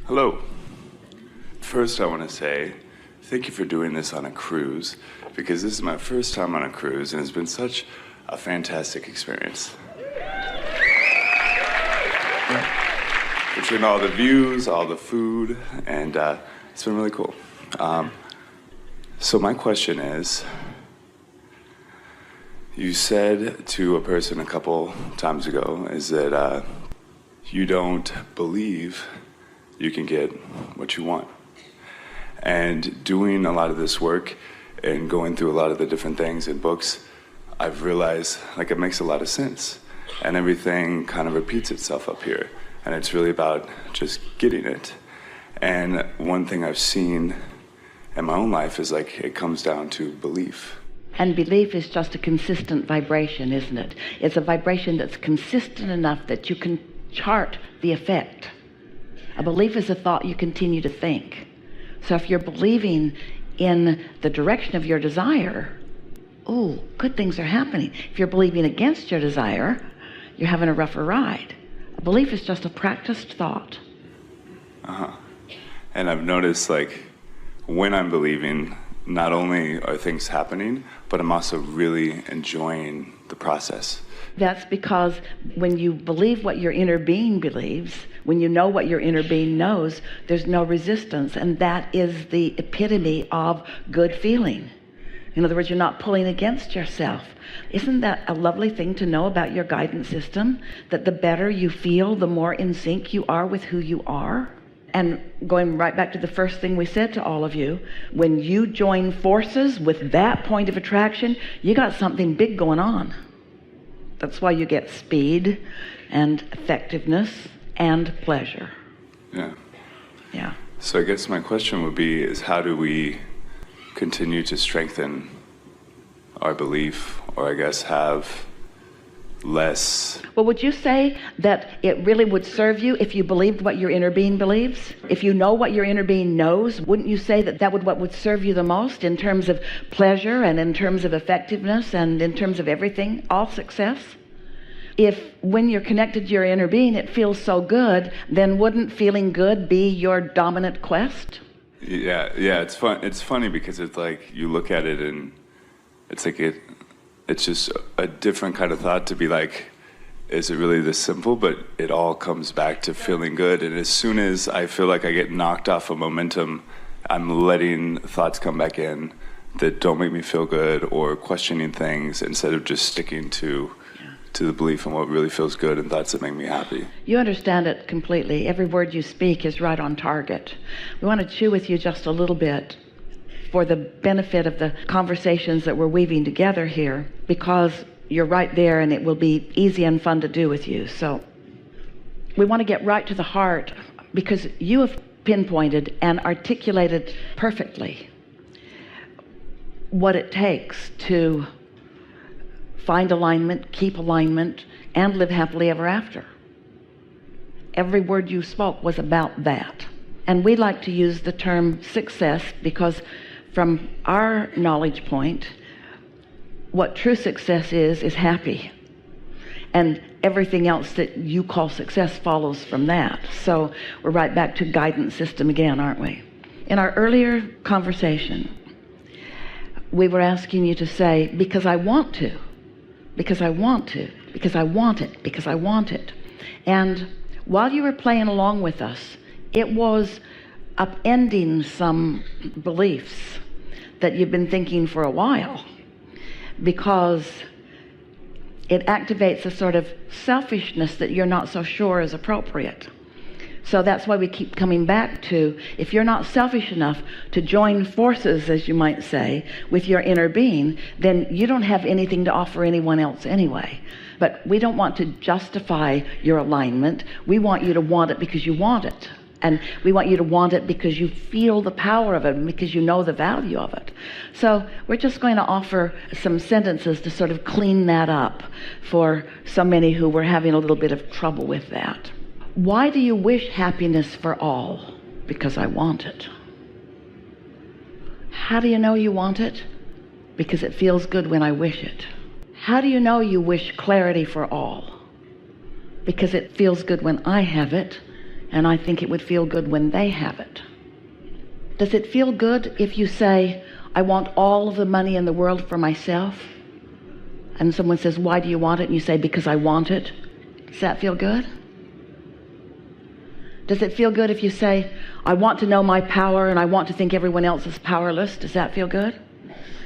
Hello. First, I want to say thank you for doing this on a cruise, because this is my first time on a cruise, and it's been such a fantastic experience. Between all the views, all the food, and it's been really cool. So my question is, you said to a person a couple times ago is that you don't believe you can get what you want. And doing a lot of this work and going through a lot of the different things in books, I've realized like it makes a lot of sense. And everything kind of repeats itself up here. And it's really about just getting it. And one thing I've seen in my own life is like it comes down to belief. And belief is just a consistent vibration, isn't it? It's a vibration that's consistent enough that you can chart the effect. A belief is a thought you continue to think. So if you're believing in the direction of your desire, oh, good things are happening. If you're believing against your desire, you're having a rougher ride. A belief is just a practiced thought. And I've noticed like when I'm believing, not only are things happening, but I'm also really enjoying the process. That's because when you believe what your inner being believes, when you know what your inner being knows, there's no resistance. And that is the epitome of good feeling. In other words, you're not pulling against yourself. Isn't that a lovely thing to know about your guidance system? That the better you feel, the more in sync you are with who you are? And going right back to the first thing we said to all of you, when you join forces with that point of attraction, you got something big going on. That's why you get speed and effectiveness and pleasure. Yeah. So I guess my question would be is how do we continue to strengthen our belief, or I guess have less? Well, would you say that it really would serve you if you believed what your inner being believes? If you know what your inner being knows, wouldn't you say that that would what would serve you the most in terms of pleasure and in terms of effectiveness and in terms of everything, all success? If when you're connected to your inner being it feels so good, then wouldn't feeling good be your dominant quest? Yeah, it's fun. It's funny because it's like you look at it and it's like it's just a different kind of thought to be like, is it really this simple? But it all comes back to feeling good. And as soon as I feel like I get knocked off of momentum, I'm letting thoughts come back in that don't make me feel good or questioning things instead of just sticking to the belief in what really feels good and thoughts that make me happy. You understand it completely. Every word you speak is right on target. We want to chew with you just a little bit for the benefit of the conversations that we're weaving together here, because you're right there and it will be easy and fun to do with you. So we want to get right to the heart, because you have pinpointed and articulated perfectly what it takes to find alignment, keep alignment, and live happily ever after. Every word you spoke was about that. And we like to use the term success because from our knowledge point, what true success is happy. And everything else that you call success follows from that. So we're right back to guidance system again, aren't we? In our earlier conversation, we were asking you to say, because I want to, because I want to, because I want it, because I want it. And while you were playing along with us, it was upending some beliefs that you've been thinking for a while, because it activates a sort of selfishness that you're not so sure is appropriate. So that's why we keep coming back to, if you're not selfish enough to join forces, as you might say, with your inner being, then you don't have anything to offer anyone else anyway. But we don't want to justify your alignment. We want you to want it because you want it. And we want you to want it because you feel the power of it and because you know the value of it. So we're just going to offer some sentences to sort of clean that up for so many who were having a little bit of trouble with that. Why do you wish happiness for all? Because I want it. How do you know you want it? Because it feels good when I wish it. How do you know you wish clarity for all? Because it feels good when I have it, And I think it would feel good when they have it. Does it feel good if you say, I want all of the money in the world for myself? And someone says, why do you want it? And you say, because I want it. Does that feel good? Does it feel good if you say, I want to know my power and I want to think everyone else is powerless? Does that feel good?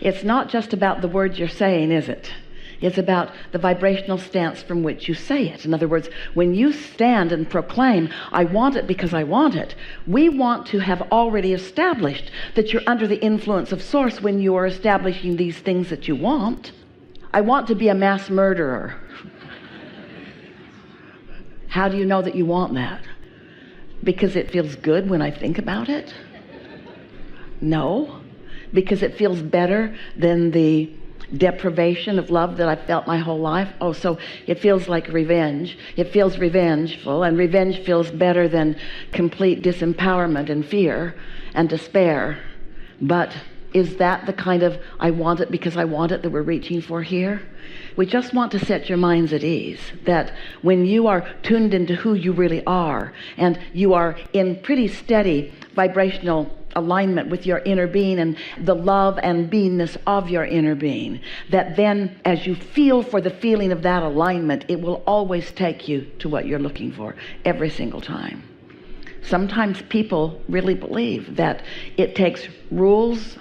It's not just about the words you're saying, is it? It's about the vibrational stance from which you say it. In other words, when you stand and proclaim, I want it because I want it, we want to have already established that you're under the influence of Source when you are establishing these things that you want. I want to be a mass murderer. How do you know that you want that? Because it feels good when I think about it? No. Because it feels better than the deprivation of love that I've felt my whole life? Oh, so it feels like revenge. It feels revengeful, and revenge feels better than complete disempowerment and fear and despair. But is that the kind of I want it because I want it that we're reaching for here? We just want to set your minds at ease that when you are tuned into who you really are and you are in pretty steady vibrational alignment with your inner being and the love and beingness of your inner being, that then as you feel for the feeling of that alignment, it will always take you to what you're looking for every single time. Sometimes people really believe that it takes rules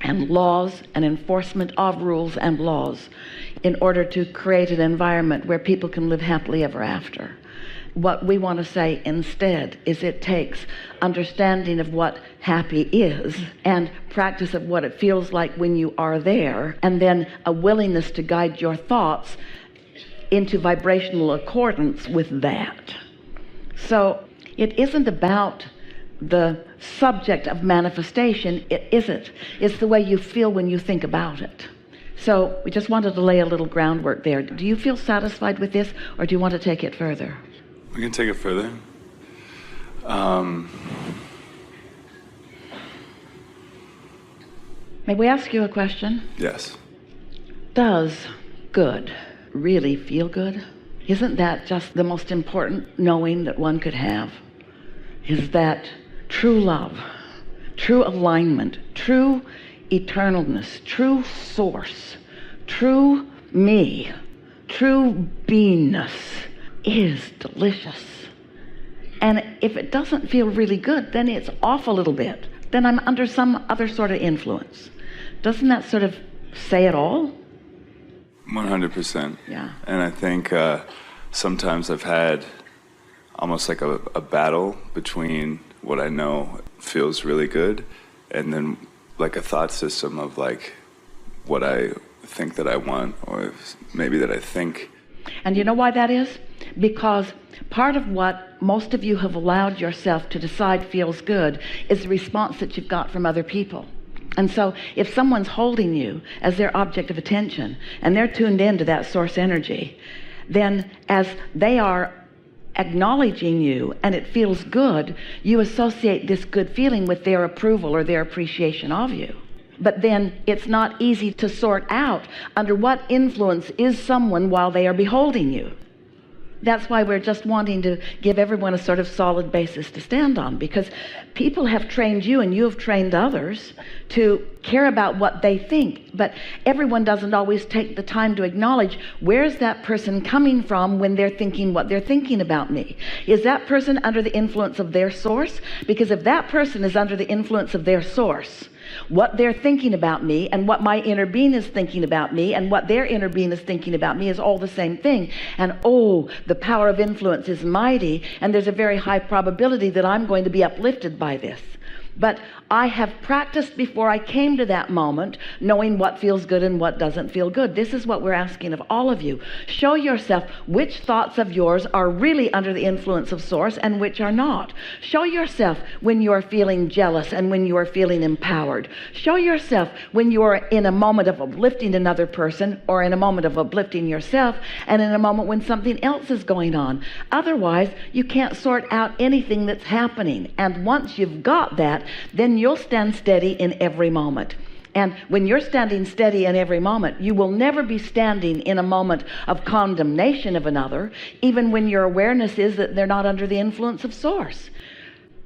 and laws and enforcement of rules and laws in order to create an environment where people can live happily ever after. What we want to say instead is it takes understanding of what happy is and practice of what it feels like when you are there, and then a willingness to guide your thoughts into vibrational accordance with that. So it isn't about the subject of manifestation. It isn't. It's the way you feel when you think about it. So we just wanted to lay a little groundwork there. Do you feel satisfied with this, or do you want to take it further? We can take it further. May we ask you a question? Yes. Does good really feel good? Isn't that just the most important knowing that one could have? Is that true love, true alignment, true eternalness, true source, true me, true beingness is delicious. And if it doesn't feel really good, then it's off a little bit. Then I'm under some other sort of influence. Doesn't that sort of say it all? 100%. Yeah. And I think sometimes I've had almost like a battle between what I know feels really good and then like a thought system of like what I think that I want, or maybe that I think. And you know why that is? Because part of what most of you have allowed yourself to decide feels good is the response that you've got from other people. And so if someone's holding you as their object of attention and they're tuned into that source energy, then as they are acknowledging you and it feels good, you associate this good feeling with their approval or their appreciation of you. But then it's not easy to sort out under what influence is someone while they are beholding you. That's why we're just wanting to give everyone a sort of solid basis to stand on, because people have trained you and you have trained others to care about what they think, but everyone doesn't always take the time to acknowledge, where's that person coming from when they're thinking what they're thinking about me? Is that person under the influence of their source? Because if that person is under the influence of their source, what they're thinking about me and what my inner being is thinking about me and what their inner being is thinking about me is all the same thing. And oh, the power of influence is mighty, and there's a very high probability that I'm going to be uplifted by this. But I have practiced before I came to that moment, knowing what feels good and what doesn't feel good. This is what we're asking of all of you. Show yourself which thoughts of yours are really under the influence of Source and which are not. Show yourself when you are feeling jealous and when you are feeling empowered. Show yourself when you are in a moment of uplifting another person, or in a moment of uplifting yourself, and in a moment when something else is going on. Otherwise, you can't sort out anything that's happening. And once you've got that, then you'll stand steady in every moment. And when you're standing steady in every moment, you will never be standing in a moment of condemnation of another, even when your awareness is that they're not under the influence of Source.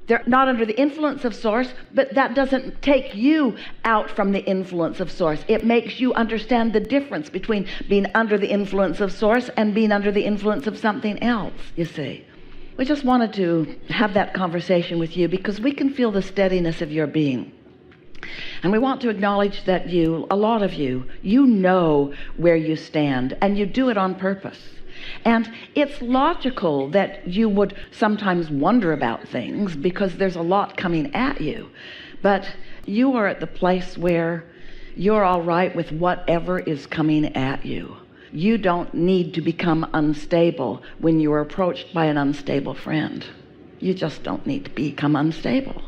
They're not under the influence of Source, but that doesn't take you out from the influence of Source. It makes you understand the difference between being under the influence of Source and being under the influence of something else, you see. We just wanted to have that conversation with you because we can feel the steadiness of your being. And we want to acknowledge that you, a lot of you, you know where you stand, and you do it on purpose. And it's logical that you would sometimes wonder about things because there's a lot coming at you. But you are at the place where you're all right with whatever is coming at you. You don't need to become unstable when you're approached by an unstable friend. You just don't need to become unstable.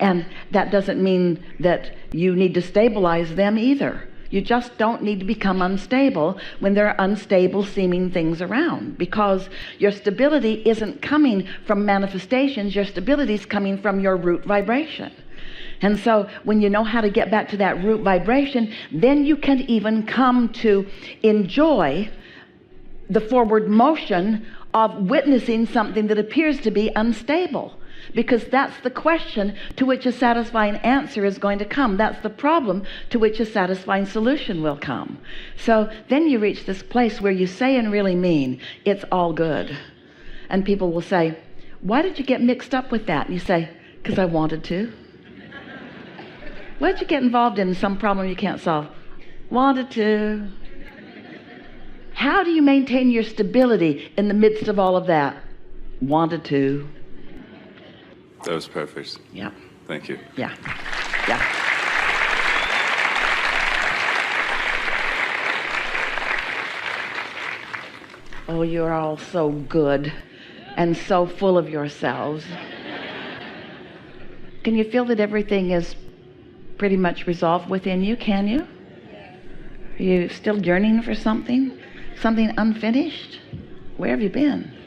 And that doesn't mean that you need to stabilize them either. You just don't need to become unstable when there are unstable seeming things around, because your stability isn't coming from manifestations. Your stability is coming from your root vibration. And so when you know how to get back to that root vibration, then you can even come to enjoy the forward motion of witnessing something that appears to be unstable. Because that's the question to which a satisfying answer is going to come. That's the problem to which a satisfying solution will come. So then you reach this place where you say and really mean, it's all good. And people will say, why did you get mixed up with that? And you say, because I wanted to. Why did you get involved in some problem you can't solve? Wanted to. How do you maintain your stability in the midst of all of that? Wanted to. That was perfect. Yeah. Thank you. Yeah. Yeah. Oh, you're all so good and so full of yourselves. Can you feel that everything is pretty much resolved within you? Can you? Are you still yearning for something? Something unfinished? Where have you been?